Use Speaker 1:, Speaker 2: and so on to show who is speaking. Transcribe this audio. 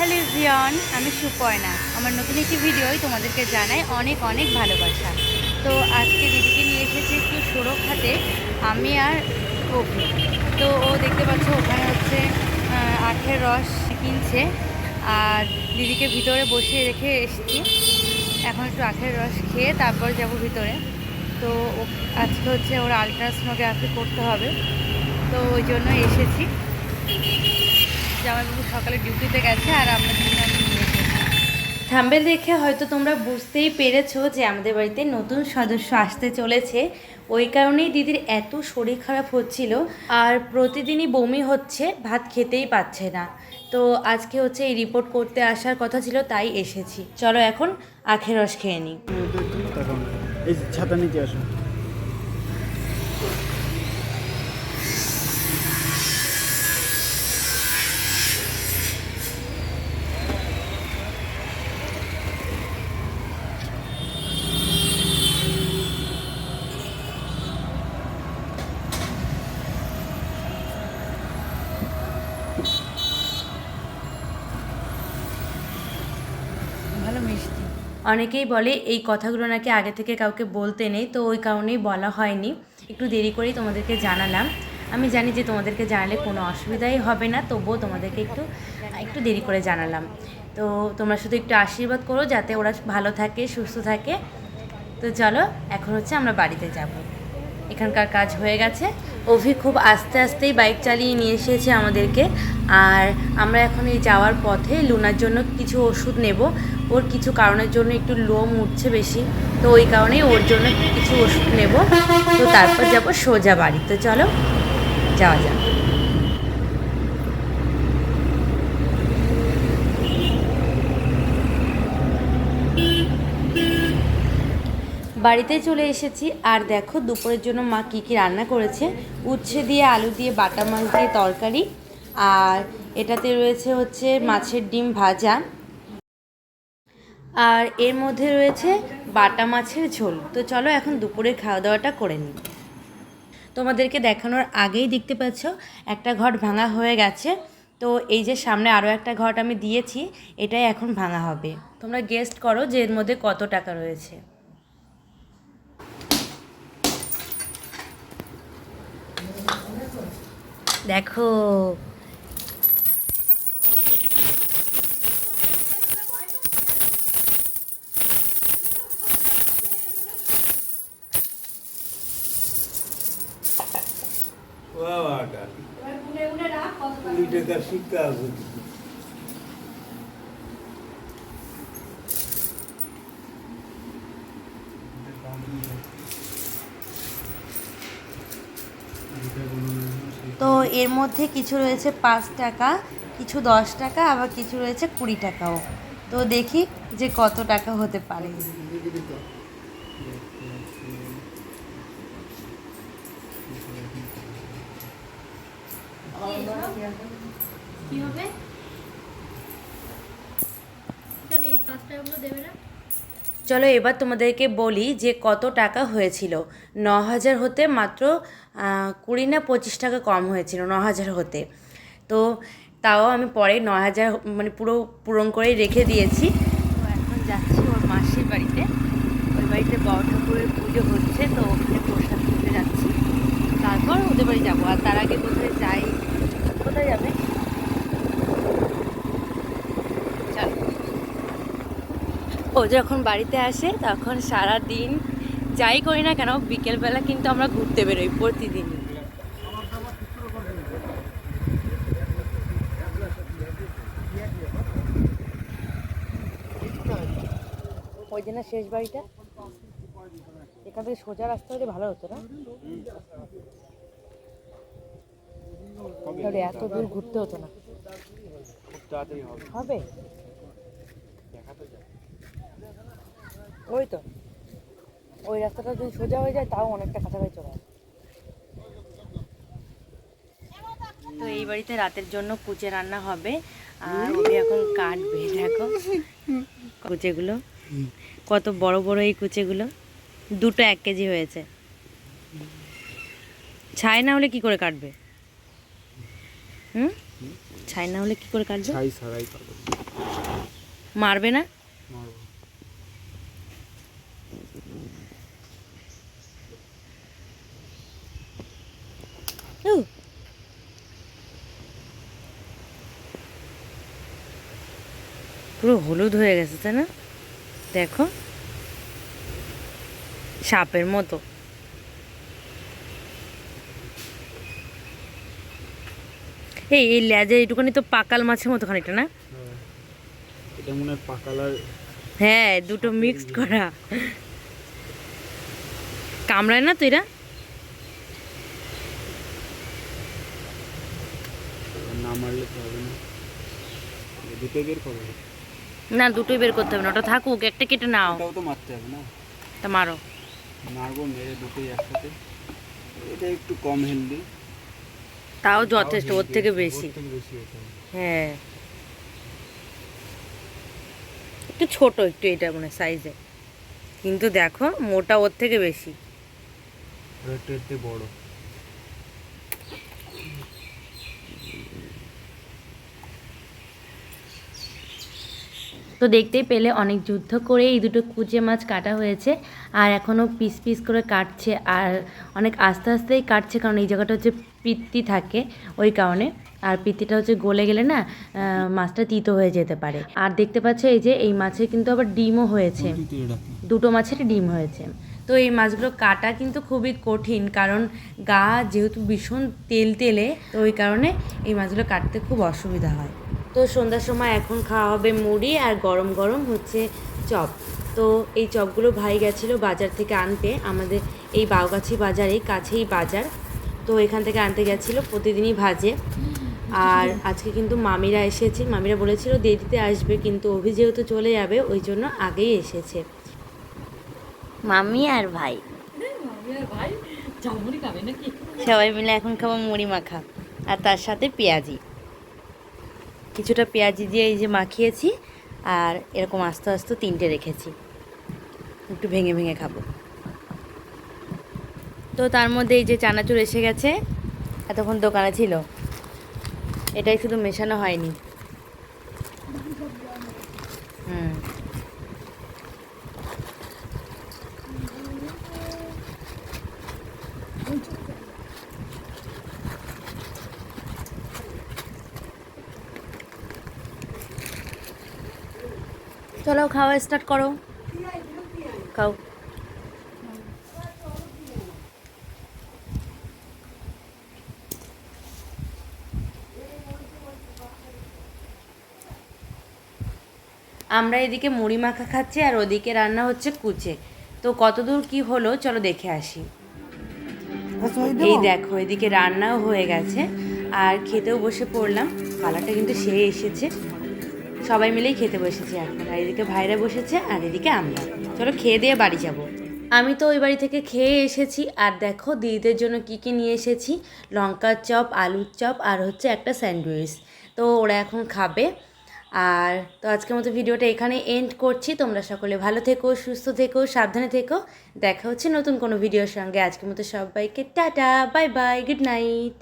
Speaker 1: Hello everyone, আমি সুপর্ণা। আমার নতুন একটি ভিডিওই তোমাদেরকে জানাই অনেক অনেক ভালোবাসা। তো আজকে দিদিকে নিয়ে এসেছি একটু সুরক্ষাতে, আমি আর অভি। তো ও দেখতে পাচ্ছ ওখানে হচ্ছে আখের রস কিনছে, আর দিদিকে ভিতরে বসিয়ে রেখে এসেছি। এখন একটু আখের রস খেয়ে তারপর যাব ভিতরে। তো আজকে হচ্ছে ওর আলট্রাসোনোগ্রাফি করতে হবে, তো ওই জন্য এসেছি। জামাইবাবু সকালে ডিউটিতে গেছে আর আমরা থাম্বেল দেখে হয়তো তোমরা বুঝতেই পেরেছো যে আমাদের বাড়িতে নতুন সদস্য আসতে চলেছে। ওই কারণেই দিদির এত শরীর খারাপ হচ্ছিল, আর প্রতিদিনই বমি হচ্ছে, ভাত খেতেই পাচ্ছে না। তো আজকে হচ্ছে এই রিপোর্ট করতে আসার কথা ছিল, তাই এসেছি। চলো এখন আখের রস খেয়ে নিই।
Speaker 2: এই ছাতা নিচে আসো।
Speaker 1: ভালো মিষ্টি। অনেকেই বলে এই কথাগুলো নাকি আগে থেকে কাউকে বলতে নেই, তো ওই কারণেই বলা হয়নি। একটু দেরি করেই তোমাদেরকে জানালাম। আমি জানি যে তোমাদেরকে জানালে কোনো অসুবিধাই হবে না, তবুও তোমাদেরকে একটু একটু দেরি করে জানালাম। তো তোমরা শুধু একটু আশীর্বাদ করো যাতে ওরা ভালো থাকে, সুস্থ থাকে। তো চলো এখন হচ্ছে আমরা বাড়িতে যাব। এখানকার কাজ হয়ে গেছে। অভি খুব আস্তে আস্তেই বাইক চালিয়ে নিয়ে এসেছে আমাদেরকে। আর আমরা এখন এই যাওয়ার পথে লুনার জন্য কিছু ওষুধ নেব। ওর কিছু কারণের জন্য একটু লোম উঠছে বেশি, তো ওই কারণেই ওর জন্য কিছু ওষুধ নেব। তো তারপর যাব সোজা বাড়ি। তো চলো যাওয়া যাক। বাড়িতে চলে এসেছি, আর দেখো দুপুরের জন্য মা কী কী রান্না করেছে। উচ্ছে দিয়ে, আলু দিয়ে, বাটা মাছ দিয়ে তরকারি, আর এটাতে রয়েছে হচ্ছে মাছের ডিম ভাজা, আর এর মধ্যে রয়েছে বাটা মাছের ঝোল। তো চলো এখন দুপুরের খাওয়া দাওয়াটা করে নিই। তোমাদেরকে দেখানোর আগেই দেখতে পাচ্ছ একটা ঘট ভাঙা হয়ে গেছে। তো এই যে সামনে আরও একটা ঘট আমি দিয়েছি, এটাই এখন ভাঙা হবে। তোমরা গেস্ট করো যে এর মধ্যে কত টাকা রয়েছে। দেখো তো এর মধ্যে কিছু রয়েছে 5 টাকা, কিছু 10 টাকা, আবার কিছু রয়েছে 20 টাকাও। তো দেখি যে কত টাকা হতে পারে। কি হবে? চলো এবার তোমাদেরকে বলি যে কত টাকা হয়েছিল। 9,000 হতে মাত্র 20 না 25 টাকা কম হয়েছিল 9,000 হতে। তো তাও আমি পরে 9,000 মানে পুরো পূরণ করেই রেখে দিয়েছি। তো এখন যাচ্ছি ওর মাসির বাড়িতে। ওই বাড়িতে বড় ঠাকুরের পুজো হচ্ছে, তো ওখানে প্রসাদ খেতে যাচ্ছি। তারপর ওদের বাড়ি যাবো। আর তার আগে কোথায় যাই, কোথায় যাবে? ও যখন বাড়িতে আসে তখন সারা দিন যাই করি না কেন, বিকেলবেলা কিন্তু আমরা ঘুরতে বেরোই প্রতিদিনই। ওই যে না শেষ বাড়িটা, এখান থেকে সোজা রাস্তা হলে ভালো হতো না? তাহলে এত দূর ঘুরতে হতো না। হবে ওই তো, ওই রাস্তাটা যদি সোজা হয়ে যায় তাও অনেকটা কাছাকাছি চলে আসে। তো এই বাড়িতে রাতের জন্য কুচে রান্না হবে, আর ওকে এখন কাটবে। দেখো কুচেগুলো কত বড় বড়, এই কুচেগুলো দুটো 1 কেজি হয়েছে। ছাই না হলে কি করে কাটবে? ছাই না হলে কি করে কাটবে?
Speaker 2: ছাই ছাড়াই কাটবে।
Speaker 1: মারবে না?
Speaker 2: মারবো।
Speaker 1: উ, পুরো হলুদ হয়ে গেছে তাই না? দেখো, সাপের মতো। এই লেজে এইটুখানি তো পাকাল মাছের মতো খানিকটা না?
Speaker 2: হ্যাঁ, এটা মনে হয় পাকালার।
Speaker 1: হ্যাঁ, দুটো মিক্সড করা। কামড়ায় না তো এরা?
Speaker 2: না মারলে তো হবে না, দুটোই বের করো।
Speaker 1: না, দুটোই বের করতে হবে না, ওটা থাকুক, একটা কেটে নাও।
Speaker 2: ওটাও তো মারতে হবে না।
Speaker 1: তা মারো।
Speaker 2: মারবো, মেরে দুটোই একসাথে। এটা একটু কম হেলদি,
Speaker 1: তাও যথেষ্ট, ওর থেকে বেশি।
Speaker 2: বেশি হতে হবে।
Speaker 1: হ্যাঁ, একটু ছোট, একটু এটা মানে সাইজে, কিন্তু দেখো মোটা ওর থেকে বেশি।
Speaker 2: আর একটু এতে বড়।
Speaker 1: তো দেখতেই পেলে অনেক যুদ্ধ করে এই দুটো কুচে মাছ কাটা হয়েছে, আর এখনও পিস পিস করে কাটছে, আর অনেক আস্তে আস্তেই কাটছে, কারণ এই জায়গাটা হচ্ছে পিত্তি থাকে ওই কারণে। আর পিত্তিটা হচ্ছে গলে গেলে না মাছটা তিতো হয়ে যেতে পারে। আর দেখতে পাচ্ছ এই যে এই মাছের কিন্তু আবার ডিমও হয়েছে, দুটো মাছের ডিম হয়েছে। তো এই মাছগুলো কাটা কিন্তু খুবই কঠিন, কারণ গা যেহেতু ভীষণ তেল তেলে, তো ওই কারণে এই মাছগুলো কাটতে খুব অসুবিধা হয়। তো সন্ধ্যার সময় এখন খাওয়া হবে মুড়ি, আর গরম গরম হচ্ছে চপ। তো এই চপগুলো ভাই গেছিলো বাজার থেকে আনতে, আমাদের এই বাউগাছি বাজারেই কাছেই বাজার, তো এখান থেকে আনতে গেছিলো, প্রতিদিনই ভাজে। আর আজকে কিন্তু মামিরা এসেছে, মামিরা বলেছিল দেরিতে আসবে, কিন্তু অভি যেহেতু চলে যাবে ওই জন্য আগেই এসেছে মামি আর ভাই। সবাই মিলে এখন খাবো মুড়ি মাখা, আর তার সাথে পেঁয়াজি, কিছুটা পেঁয়াজি দিয়ে এই যে মাখিয়েছি, আর এরকম আস্তে আস্তে তিনটে রেখেছি, একটু ভেঙে ভেঙে খাবো। তো তার মধ্যে এই যে চানাচুর এসে গেছে, এতক্ষণ দোকানে ছিল, এটাই শুধু মেশানো হয়নি। হুম, চলো খাওয়া স্টার্ট করো, খাও। আমরা এদিকে মুড়ি মাখা খাচ্ছি, আর ওদিকে রান্না হচ্ছে কুচে। তো কতদূর কি হলো চলো দেখে আসি। এই দেখো এদিকে রান্নাও হয়ে গেছে, আর খেতেও বসে পড়লাম। কালারটা কিন্তু সে এসেছে, সবাই মিলেই খেতে বসেছি এখন। আর এদিকে ভাইরা বসেছে, আর এদিকে আমরা। চলো খেয়ে দিয়ে বাড়ি যাব। আমি তো ওই বাড়ি থেকে খেয়ে এসেছি, আর দেখো দিদিদের জন্য কি কি নিয়ে এসেছি, লঙ্কার চপ, আলুর চপ, আর হচ্ছে একটা স্যান্ডউইচ। তো ওরা এখন খাবে। আর তো আজকের মতো ভিডিওটা এখানে এন্ড করছি। তোমরা সকলে ভালো থেকো, সুস্থ থেকো, সাবধানে থেকো। দেখা হচ্ছে নতুন কোনো ভিডিওর সঙ্গে। আজকের মতো সবাইকে tata, bye bye, good night.